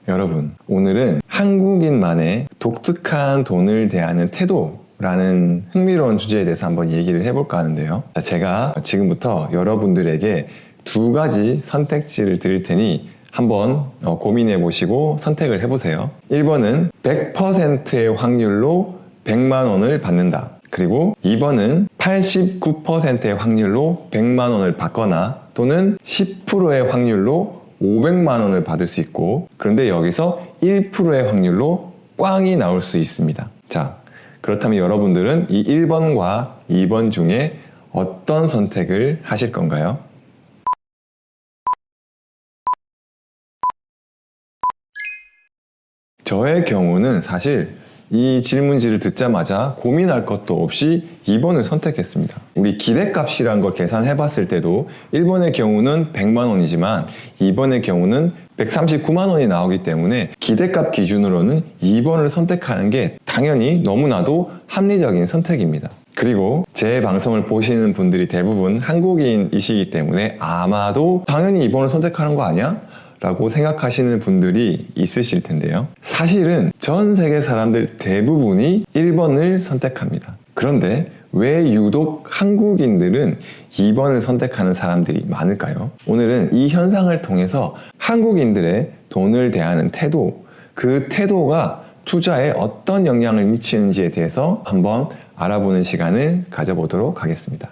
여러분, 오늘은 한국인만의 독특한 돈을 대하는 태도라는 흥미로운 주제에 대해서 한번 얘기를 해볼까 하는데요. 제가 지금부터 여러분들에게 두 가지 선택지를 드릴 테니 한번 고민해 보시고 선택을 해보세요. 1번은 100%의 확률로 100만 원을 받는다. 그리고 2번은 89%의 확률로 100만 원을 받거나 또는 10%의 확률로 500만 원을 받을 수 있고, 그런데 여기서 1%의 확률로 꽝이 나올 수 있습니다. 자, 그렇다면 여러분들은 이 1번과 2번 중에 어떤 선택을 하실 건가요? 저의 경우는 사실 이 질문지를 듣자마자 고민할 것도 없이 2번을 선택했습니다. 우리 기대값이란 걸 계산해 봤을 때도 1번의 경우는 100만 원이지만 2번의 경우는 139만 원이 나오기 때문에 기대값 기준으로는 2번을 선택하는 게 당연히 너무나도 합리적인 선택입니다. 그리고 제 방송을 보시는 분들이 대부분 한국인이시기 때문에 아마도 당연히 2번을 선택하는 거 아니야? 라고 생각하시는 분들이 있으실 텐데요. 사실은 전 세계 사람들 대부분이 1번을 선택합니다. 그런데 왜 유독 한국인들은 2번을 선택하는 사람들이 많을까요? 오늘은 이 현상을 통해서 한국인들의 돈을 대하는 태도, 그 태도가 투자에 어떤 영향을 미치는지에 대해서 한번 알아보는 시간을 가져보도록 하겠습니다.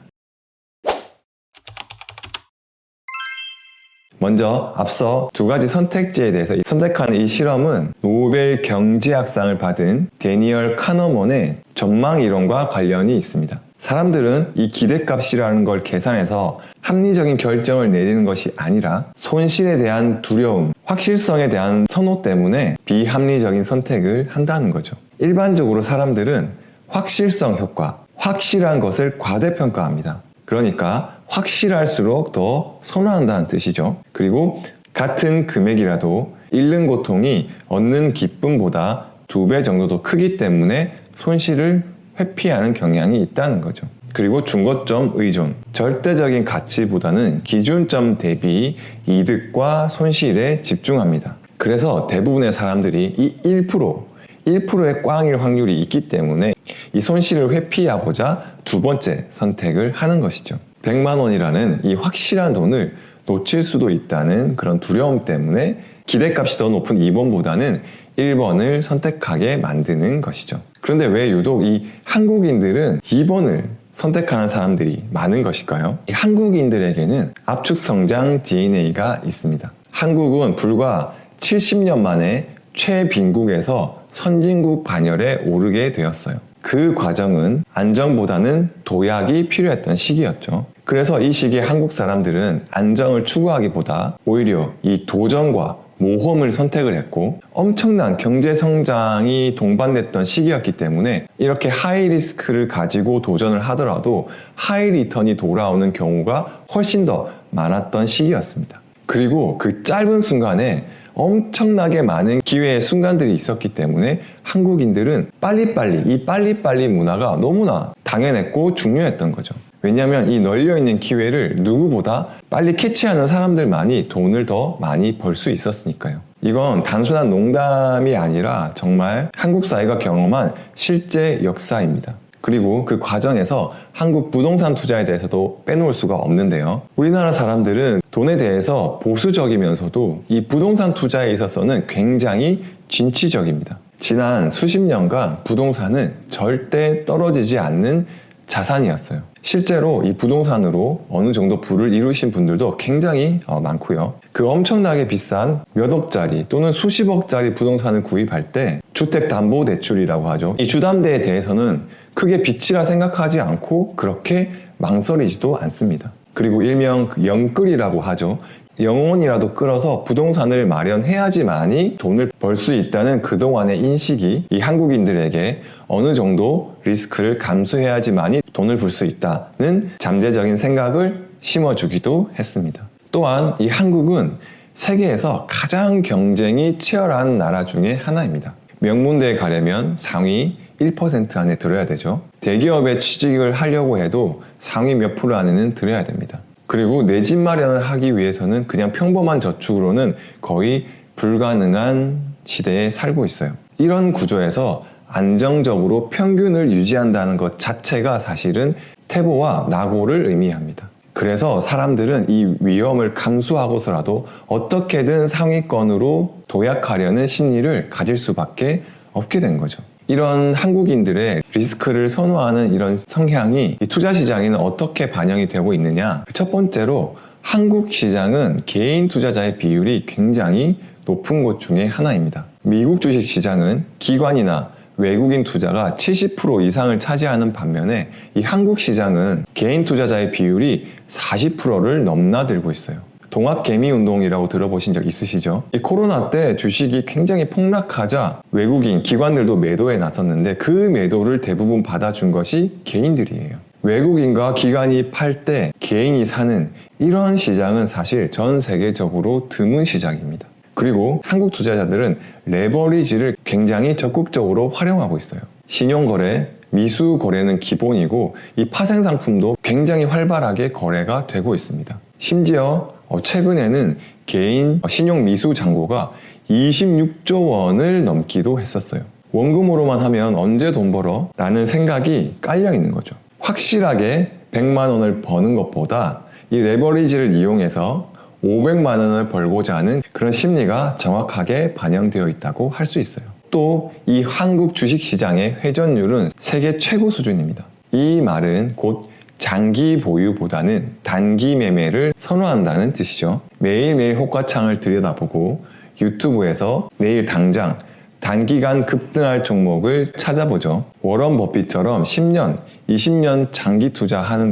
먼저 앞서 두 가지 선택지에 대해서 선택하는 이 실험은 노벨 경제학상을 받은 데니얼 카너먼의 전망 이론과 관련이 있습니다. 사람들은 이 기대값이라는 걸 계산해서 합리적인 결정을 내리는 것이 아니라 손실에 대한 두려움, 확실성에 대한 선호 때문에 비합리적인 선택을 한다는 거죠. 일반적으로 사람들은 확실성 효과, 확실한 것을 과대평가합니다. 그러니까 확실할수록 더 선호한다는 뜻이죠. 그리고 같은 금액이라도 잃는 고통이 얻는 기쁨보다 2배 정도 더 크기 때문에 손실을 회피하는 경향이 있다는 거죠. 그리고 중고점 의존, 절대적인 가치보다는 기준점 대비 이득과 손실에 집중합니다. 그래서 대부분의 사람들이 이 1%의 꽝일 확률이 있기 때문에 이 손실을 회피하고자 두 번째 선택을 하는 것이죠. 100만 원이라는 이 확실한 돈을 놓칠 수도 있다는 그런 두려움 때문에 기대값이 더 높은 2번보다는 1번을 선택하게 만드는 것이죠. 그런데 왜 유독 이 한국인들은 2번을 선택하는 사람들이 많은 것일까요? 이 한국인들에게는 압축 성장 DNA가 있습니다. 한국은 불과 70년 만에 최빈국에서 선진국 반열에 오르게 되었어요. 그 과정은 안정보다는 도약이 필요했던 시기였죠. 그래서 이 시기에 한국 사람들은 안정을 추구하기보다 오히려 이 도전과 모험을 선택을 했고, 엄청난 경제 성장이 동반됐던 시기였기 때문에 이렇게 하이 리스크를 가지고 도전을 하더라도 하이 리턴이 돌아오는 경우가 훨씬 더 많았던 시기였습니다. 그리고 그 짧은 순간에 엄청나게 많은 기회의 순간들이 있었기 때문에 한국인들은 빨리빨리 문화가 너무나 당연했고 중요했던 거죠. 왜냐하면 이 널려있는 기회를 누구보다 빨리 캐치하는 사람들만이 돈을 더 많이 벌 수 있었으니까요. 이건 단순한 농담이 아니라 정말 한국 사회가 경험한 실제 역사입니다. 그리고 그 과정에서 한국 부동산 투자에 대해서도 빼놓을 수가 없는데요. 우리나라 사람들은 돈에 대해서 보수적이면서도 이 부동산 투자에 있어서는 굉장히 진취적입니다. 지난 수십 년간 부동산은 절대 떨어지지 않는 자산이었어요. 실제로 이 부동산으로 어느 정도 부를 이루신 분들도 굉장히 많고요. 그 엄청나게 비싼 몇 억짜리 또는 수십억짜리 부동산을 구입할 때 주택담보대출이라고 하죠. 이 주담대에 대해서는 크게 빚이라 생각하지 않고 그렇게 망설이지도 않습니다. 그리고 일명 영끌이라고 하죠. 영혼이라도 끌어서 부동산을 마련해야지만이 돈을 벌 수 있다는 그동안의 인식이 이 한국인들에게 어느 정도 리스크를 감수해야지만이 돈을 벌 수 있다는 잠재적인 생각을 심어주기도 했습니다. 또한 이 한국은 세계에서 가장 경쟁이 치열한 나라 중에 하나입니다. 명문대에 가려면 상위 1% 안에 들어야 되죠. 대기업에 취직을 하려고 해도 상위 몇 프로 안에는 들어야 됩니다. 그리고 내 집 마련을 하기 위해서는 그냥 평범한 저축으로는 거의 불가능한 시대에 살고 있어요. 이런 구조에서 안정적으로 평균을 유지한다는 것 자체가 사실은 태보와 낙오를 의미합니다. 그래서 사람들은 이 위험을 감수하고서라도 어떻게든 상위권으로 도약하려는 심리를 가질 수밖에 없게 된 거죠. 이런 한국인들의 리스크를 선호하는 이런 성향이 이 투자 시장에는 어떻게 반영이 되고 있느냐? 첫 번째로 한국 시장은 개인 투자자의 비율이 굉장히 높은 곳 중에 하나입니다. 미국 주식 시장은 기관이나 외국인 투자가 70% 이상을 차지하는 반면에 이 한국 시장은 개인 투자자의 비율이 40%를 넘나들고 있어요. 동학개미 운동이라고 들어보신 적 있으시죠? 이 코로나 때 주식이 굉장히 폭락하자 외국인 기관들도 매도에 나섰는데 그 매도를 대부분 받아준 것이 개인들이에요. 외국인과 기관이 팔 때 개인이 사는 이런 시장은 사실 전 세계적으로 드문 시장입니다. 그리고 한국 투자자들은 레버리지를 굉장히 적극적으로 활용하고 있어요. 신용거래, 미수거래는 기본이고 이 파생상품도 굉장히 활발하게 거래가 되고 있습니다. 심지어 최근에는 개인 신용 미수 잔고가 26조 원을 넘기도 했었어요. 원금으로만 하면 언제 돈 벌어? 라는 생각이 깔려 있는 거죠. 확실하게 100만 원을 버는 것보다 이 레버리지를 이용해서 500만 원을 벌고자 하는 그런 심리가 정확하게 반영되어 있다고 할 수 있어요. 또 이 한국 주식시장의 회전율은 세계 최고 수준입니다. 이 말은 곧 장기 보유보다는 단기 매매를 선호한다는 뜻이죠. 매일매일 호가창을 들여다보고 유튜브에서 내일 당장 단기간 급등할 종목을 찾아보죠. 워런 버핏처럼 10년, 20년 장기 투자하는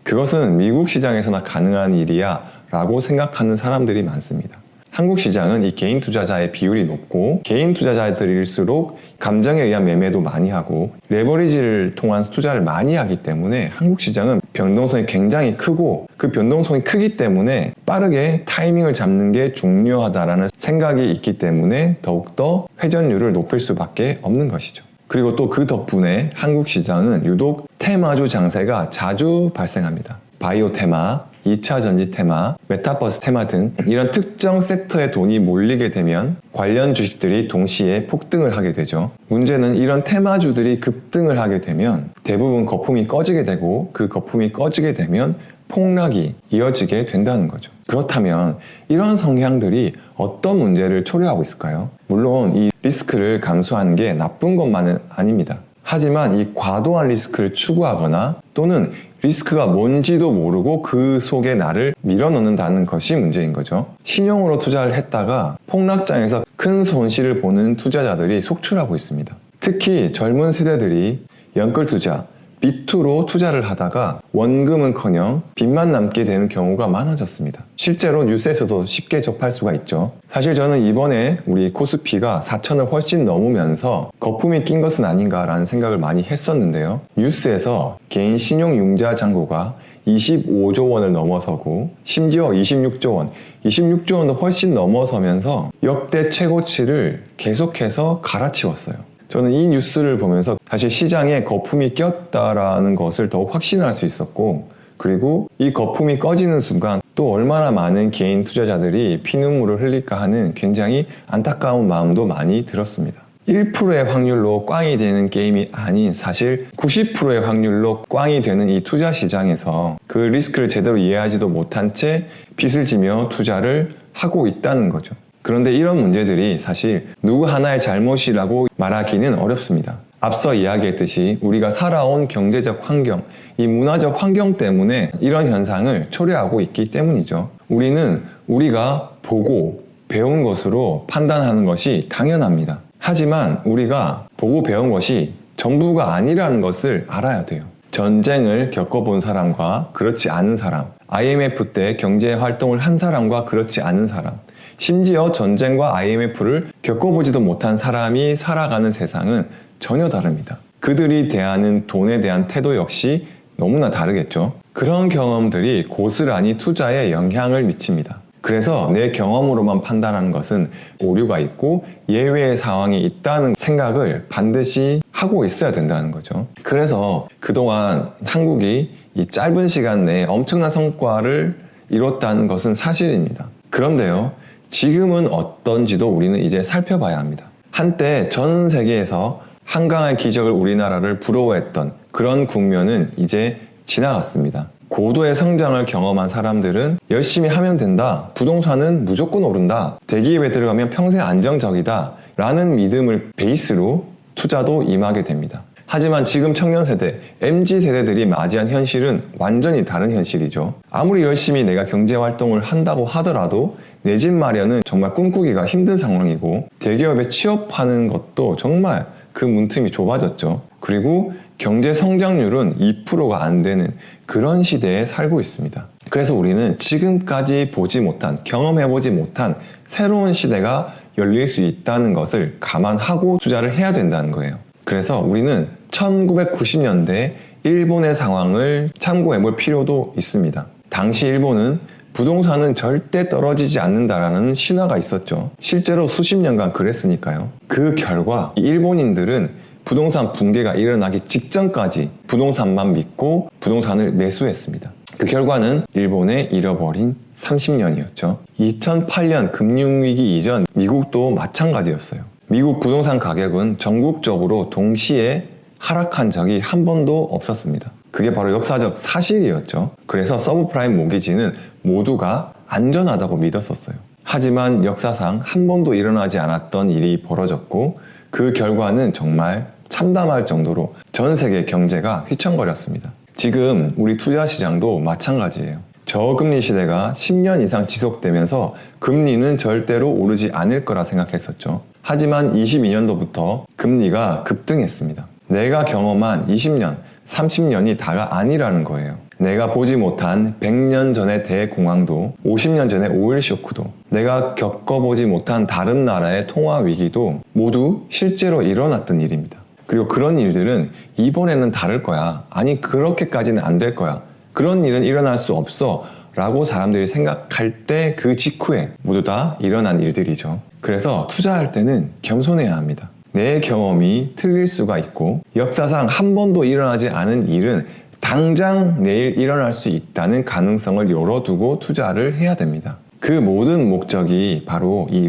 그것은 미국 시장에서나 가능한 일이야 라고 생각하는 사람들이 많습니다. 한국 시장은 이 개인 투자자의 비율이 높고 개인 투자자들일수록 감정에 의한 매매도 많이 하고 레버리지를 통한 투자를 많이 하기 때문에 한국 시장은 변동성이 굉장히 크고 그 변동성이 크기 때문에 빠르게 타이밍을 잡는 게 중요하다라는 생각이 있기 때문에 더욱더 회전율을 높일 수밖에 없는 것이죠. 그리고 또 그 덕분에 한국 시장은 유독 테마주 장세가 자주 발생합니다. 바이오 테마, 2차 전지 테마, 메타버스 테마 등 이런 특정 섹터에 돈이 몰리게 되면 관련 주식들이 동시에 폭등을 하게 되죠. 문제는 이런 테마주들이 급등을 하게 되면 대부분 거품이 꺼지게 되고 그 거품이 꺼지게 되면 폭락이 이어지게 된다는 거죠. 그렇다면 이런 성향들이 어떤 문제를 초래하고 있을까요? 물론 이 리스크를 감수하는 게 나쁜 것만은 아닙니다. 하지만 이 과도한 리스크를 추구하거나 또는 리스크가 뭔지도 모르고 그 속에 나를 밀어넣는다는 것이 문제인 거죠. 신용으로 투자를 했다가 폭락장에서 큰 손실을 보는 투자자들이 속출하고 있습니다. 특히 젊은 세대들이 연끌 투자, B2로 투자를 하다가 원금은커녕 빚만 남게 되는 경우가 많아졌습니다. 실제로 뉴스에서도 쉽게 접할 수가 있죠. 사실 저는 이번에 우리 코스피가 4천을 훨씬 넘으면서 거품이 낀 것은 아닌가라는 생각을 많이 했었는데요. 뉴스에서 개인 신용융자 잔고가 25조 원을 넘어서고 심지어 26조 원도 훨씬 넘어서면서 역대 최고치를 계속해서 갈아치웠어요. 저는 이 뉴스를 보면서 사실 시장에 거품이 꼈다라는 것을 더욱 확신할 수 있었고, 그리고 이 거품이 꺼지는 순간 또 얼마나 많은 개인 투자자들이 피눈물을 흘릴까 하는 굉장히 안타까운 마음도 많이 들었습니다. 1%의 확률로 꽝이 되는 게임이 아닌 사실 90%의 확률로 꽝이 되는 이 투자 시장에서 그 리스크를 제대로 이해하지도 못한 채 빚을 지며 투자를 하고 있다는 거죠. 그런데 이런 문제들이 사실 누구 하나의 잘못이라고 말하기는 어렵습니다. 앞서 이야기했듯이 우리가 살아온 경제적 환경, 이 문화적 환경 때문에 이런 현상을 초래하고 있기 때문이죠. 우리는 우리가 보고 배운 것으로 판단하는 것이 당연합니다. 하지만 우리가 보고 배운 것이 전부가 아니라는 것을 알아야 돼요. 전쟁을 겪어본 사람과 그렇지 않은 사람, IMF 때 경제 활동을 한 사람과 그렇지 않은 사람, 심지어 전쟁과 IMF를 겪어보지도 못한 사람이 살아가는 세상은 전혀 다릅니다. 그들이 대하는 돈에 대한 태도 역시 너무나 다르겠죠. 그런 경험들이 고스란히 투자에 영향을 미칩니다. 그래서 내 경험으로만 판단하는 것은 오류가 있고 예외의 상황이 있다는 생각을 반드시 하고 있어야 된다는 거죠. 그래서 그동안 한국이 이 짧은 시간 내에 엄청난 성과를 이뤘다는 것은 사실입니다. 그런데요, 지금은 어떤지도 우리는 이제 살펴봐야 합니다. 한때 전 세계에서 한강의 기적을 우리나라를 부러워했던 그런 국면은 이제 지나갔습니다. 고도의 성장을 경험한 사람들은 열심히 하면 된다, 부동산은 무조건 오른다, 대기업에 들어가면 평생 안정적이다 라는 믿음을 베이스로 투자도 임하게 됩니다. 하지만 지금 청년세대, MZ세대들이 맞이한 현실은 완전히 다른 현실이죠. 아무리 열심히 내가 경제활동을 한다고 하더라도 내 집 마련은 정말 꿈꾸기가 힘든 상황이고, 대기업에 취업하는 것도 정말 그 문틈이 좁아졌죠. 그리고 경제 성장률은 2%가 안 되는 그런 시대에 살고 있습니다. 그래서 우리는 지금까지 보지 못한, 경험해보지 못한 새로운 시대가 열릴 수 있다는 것을 감안하고 투자를 해야 된다는 거예요. 그래서 우리는 1990년대 일본의 상황을 참고해 볼 필요도 있습니다. 당시 일본은 부동산은 절대 떨어지지 않는다라는 신화가 있었죠. 실제로 수십 년간 그랬으니까요. 그 결과 일본인들은 부동산 붕괴가 일어나기 직전까지 부동산만 믿고 부동산을 매수했습니다. 그 결과는 일본의 잃어버린 30년이었죠. 2008년 금융위기 이전 미국도 마찬가지였어요. 미국 부동산 가격은 전국적으로 동시에 하락한 적이 한 번도 없었습니다. 그게 바로 역사적 사실이었죠. 그래서 서브프라임 모기지는 모두가 안전하다고 믿었었어요. 하지만 역사상 한 번도 일어나지 않았던 일이 벌어졌고, 그 결과는 정말 참담할 정도로 전 세계 경제가 휘청거렸습니다. 지금 우리 투자 시장도 마찬가지예요. 저금리 시대가 10년 이상 지속되면서 금리는 절대로 오르지 않을 거라 생각했었죠. 하지만 22년도부터 금리가 급등했습니다. 내가 경험한 20년, 30년이 다가 아니라는 거예요. 내가 보지 못한 100년 전의 대공황도, 50년 전의 오일 쇼크도, 내가 겪어보지 못한 다른 나라의 통화 위기도 모두 실제로 일어났던 일입니다. 그리고 그런 일들은 이번에는 다를 거야, 아니 그렇게까지는 안 될 거야, 그런 일은 일어날 수 없어 라고 사람들이 생각할 때 그 직후에 모두 다 일어난 일들이죠. 그래서 투자할 때는 겸손해야 합니다. 내 경험이 틀릴 수가 있고, 역사상 한 번도 일어나지 않은 일은 당장 내일 일어날 수 있다는 가능성을 열어두고 투자를 해야 됩니다. 그 모든 목적이 바로 이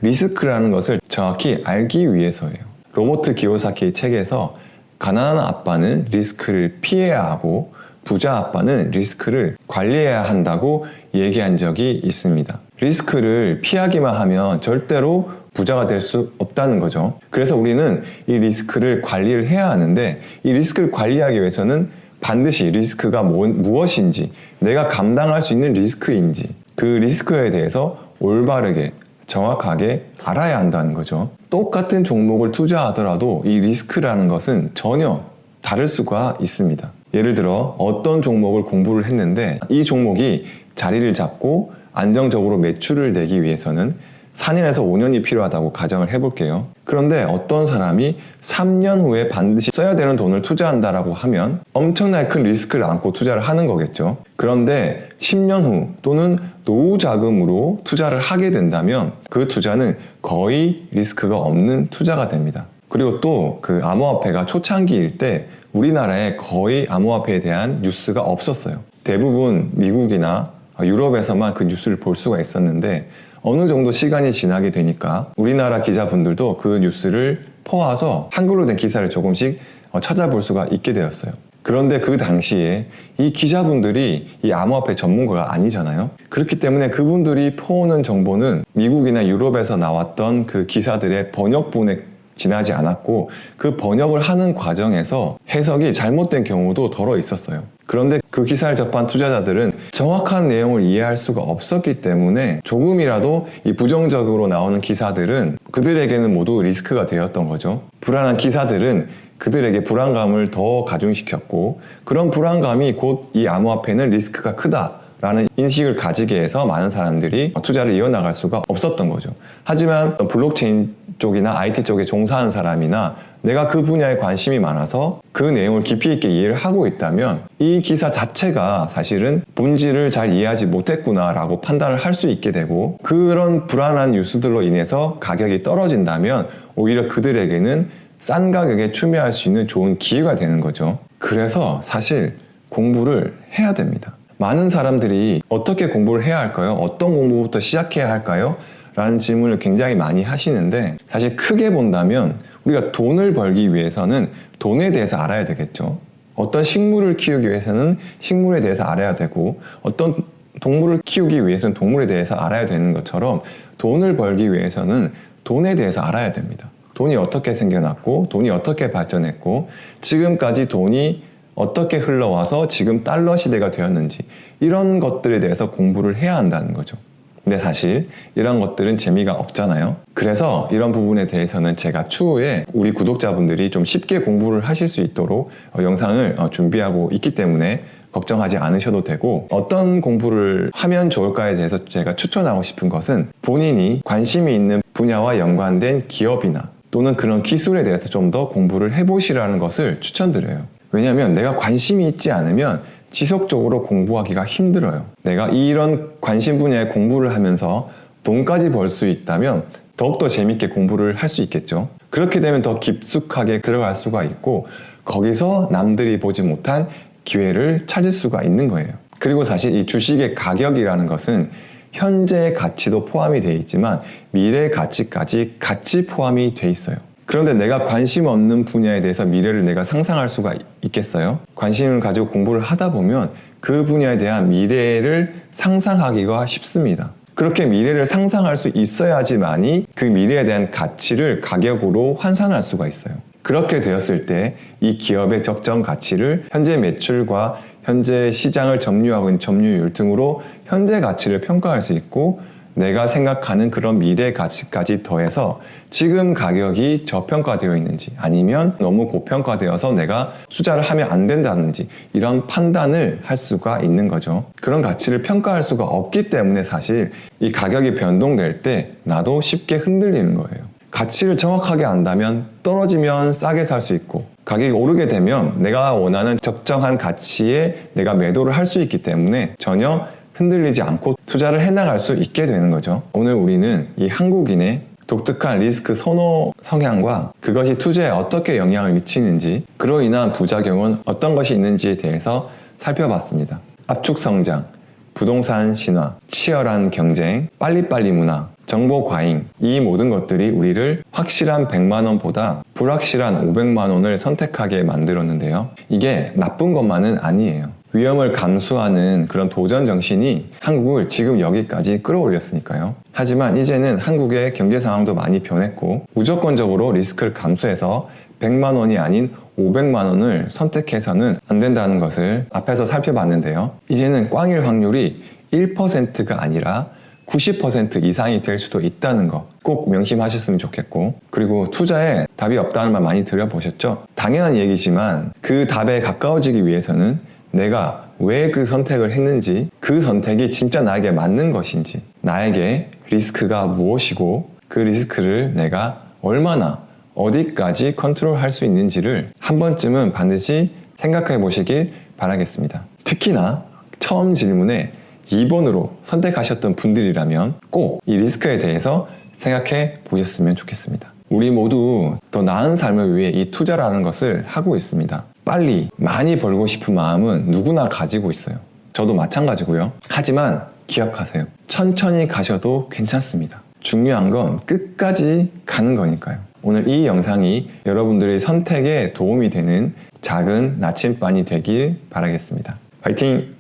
리스크라는 것을 정확히 알기 위해서예요. 로버트 기요사키 책에서 가난한 아빠는 리스크를 피해야 하고 부자 아빠는 리스크를 관리해야 한다고 얘기한 적이 있습니다. 리스크를 피하기만 하면 절대로 부자가 될 수 없다는 거죠. 그래서 우리는 이 리스크를 관리를 해야 하는데, 이 리스크를 관리하기 위해서는 반드시 리스크가 무엇인지, 내가 감당할 수 있는 리스크인지, 그 리스크에 대해서 올바르게 정확하게 알아야 한다는 거죠. 똑같은 종목을 투자하더라도 이 리스크라는 것은 전혀 다를 수가 있습니다. 예를 들어 어떤 종목을 공부를 했는데 이 종목이 자리를 잡고 안정적으로 매출을 내기 위해서는 4년에서 5년이 필요하다고 가정을 해볼게요. 그런데 어떤 사람이 3년 후에 반드시 써야 되는 돈을 투자한다라고 하면 엄청나게 큰 리스크를 안고 투자를 하는 거겠죠. 그런데 10년 후 또는 노후 자금으로 투자를 하게 된다면 그 투자는 거의 리스크가 없는 투자가 됩니다. 그리고 또 그 암호화폐가 초창기일 때 우리나라에 거의 암호화폐에 대한 뉴스가 없었어요. 대부분 미국이나 유럽에서만 그 뉴스를 볼 수가 있었는데, 어느 정도 시간이 지나게 되니까 우리나라 기자분들도 그 뉴스를 퍼와서 한글로 된 기사를 조금씩 찾아볼 수가 있게 되었어요. 그런데 그 당시에 이 기자분들이 이 암호화폐 전문가가 아니잖아요. 그렇기 때문에 그분들이 퍼오는 정보는 미국이나 유럽에서 나왔던 그 기사들의 번역본에 지나지 않았고, 그 번역을 하는 과정에서 해석이 잘못된 경우도 덜어 있었어요. 그런데 그 기사를 접한 투자자들은 정확한 내용을 이해할 수가 없었기 때문에 조금이라도 이 부정적으로 나오는 기사들은 그들에게는 모두 리스크가 되었던 거죠. 불안한 기사들은 그들에게 불안감을 더 가중시켰고, 그런 불안감이 곧 이 암호화폐는 리스크가 크다라는 인식을 가지게 해서 많은 사람들이 투자를 이어나갈 수가 없었던 거죠. 하지만 블록체인 쪽이나 IT 쪽에 종사하는 사람이나 내가 그 분야에 관심이 많아서 그 내용을 깊이 있게 이해를 하고 있다면 이 기사 자체가 사실은 본질을 잘 이해하지 못했구나 라고 판단을 할 수 있게 되고, 그런 불안한 뉴스들로 인해서 가격이 떨어진다면 오히려 그들에게는 싼 가격에 추매할 수 있는 좋은 기회가 되는 거죠. 그래서 사실 공부를 해야 됩니다. 많은 사람들이 어떻게 공부를 해야 할까요? 어떤 공부부터 시작해야 할까요? 라는 질문을 굉장히 많이 하시는데, 사실 크게 본다면 우리가 돈을 벌기 위해서는 돈에 대해서 알아야 되겠죠. 어떤 식물을 키우기 위해서는 식물에 대해서 알아야 되고, 어떤 동물을 키우기 위해서는 동물에 대해서 알아야 되는 것처럼 돈을 벌기 위해서는 돈에 대해서 알아야 됩니다. 돈이 어떻게 생겨났고, 돈이 어떻게 발전했고, 지금까지 돈이 어떻게 흘러와서 지금 달러 시대가 되었는지, 이런 것들에 대해서 공부를 해야 한다는 거죠. 근데 사실 이런 것들은 재미가 없잖아요. 그래서 이런 부분에 대해서는 제가 추후에 우리 구독자분들이 좀 쉽게 공부를 하실 수 있도록 영상을 준비하고 있기 때문에 걱정하지 않으셔도 되고, 어떤 공부를 하면 좋을까에 대해서 제가 추천하고 싶은 것은 본인이 관심이 있는 분야와 연관된 기업이나 또는 그런 기술에 대해서 좀 더 공부를 해보시라는 것을 추천드려요. 왜냐하면 내가 관심이 있지 않으면 지속적으로 공부하기가 힘들어요. 내가 이런 관심 분야의 공부를 하면서 돈까지 벌 수 있다면 더욱더 재밌게 공부를 할 수 있겠죠. 그렇게 되면 더 깊숙하게 들어갈 수가 있고, 거기서 남들이 보지 못한 기회를 찾을 수가 있는 거예요. 그리고 사실 이 주식의 가격이라는 것은 현재의 가치도 포함이 되어 있지만 미래의 가치까지 같이 포함이 되어 있어요. 그런데 내가 관심 없는 분야에 대해서 미래를 내가 상상할 수가 있겠어요? 관심을 가지고 공부를 하다 보면 그 분야에 대한 미래를 상상하기가 쉽습니다. 그렇게 미래를 상상할 수 있어야지만이 그 미래에 대한 가치를 가격으로 환산할 수가 있어요. 그렇게 되었을 때 이 기업의 적정 가치를 현재 매출과 현재 시장을 점유하고 있는 점유율 등으로 현재 가치를 평가할 수 있고, 내가 생각하는 그런 미래 가치까지 더해서 지금 가격이 저평가되어 있는지 아니면 너무 고평가되어서 내가 투자를 하면 안 된다는지, 이런 판단을 할 수가 있는 거죠. 그런 가치를 평가할 수가 없기 때문에 사실 이 가격이 변동될 때 나도 쉽게 흔들리는 거예요. 가치를 정확하게 안다면 떨어지면 싸게 살 수 있고, 가격이 오르게 되면 내가 원하는 적정한 가치에 내가 매도를 할 수 있기 때문에 전혀 흔들리지 않고 투자를 해나갈 수 있게 되는 거죠. 오늘 우리는 이 한국인의 독특한 리스크 선호 성향과 그것이 투자에 어떻게 영향을 미치는지, 그로 인한 부작용은 어떤 것이 있는지에 대해서 살펴봤습니다. 압축 성장, 부동산 신화, 치열한 경쟁, 빨리빨리 문화, 정보 과잉, 이 모든 것들이 우리를 확실한 100만 원보다 불확실한 500만 원을 선택하게 만들었는데요. 이게 나쁜 것만은 아니에요. 위험을 감수하는 그런 도전 정신이 한국을 지금 여기까지 끌어올렸으니까요. 하지만 이제는 한국의 경제 상황도 많이 변했고, 무조건적으로 리스크를 감수해서 100만 원이 아닌 500만 원을 선택해서는 안 된다는 것을 앞에서 살펴봤는데요. 이제는 꽝일 확률이 1%가 아니라 90% 이상이 될 수도 있다는 거 꼭 명심하셨으면 좋겠고, 그리고 투자에 답이 없다는 말 많이 들어보셨죠? 당연한 얘기지만 그 답에 가까워지기 위해서는 내가 왜 그 선택을 했는지, 그 선택이 진짜 나에게 맞는 것인지, 나에게 리스크가 무엇이고 그 리스크를 내가 얼마나 어디까지 컨트롤할 수 있는지를 한 번쯤은 반드시 생각해 보시길 바라겠습니다. 특히나 처음 질문에 2번으로 선택하셨던 분들이라면 꼭 이 리스크에 대해서 생각해 보셨으면 좋겠습니다. 우리 모두 더 나은 삶을 위해 이 투자라는 것을 하고 있습니다. 빨리 많이 벌고 싶은 마음은 누구나 가지고 있어요. 저도 마찬가지고요. 하지만 기억하세요. 천천히 가셔도 괜찮습니다. 중요한 건 끝까지 가는 거니까요. 오늘 이 영상이 여러분들의 선택에 도움이 되는 작은 나침반이 되길 바라겠습니다. 파이팅!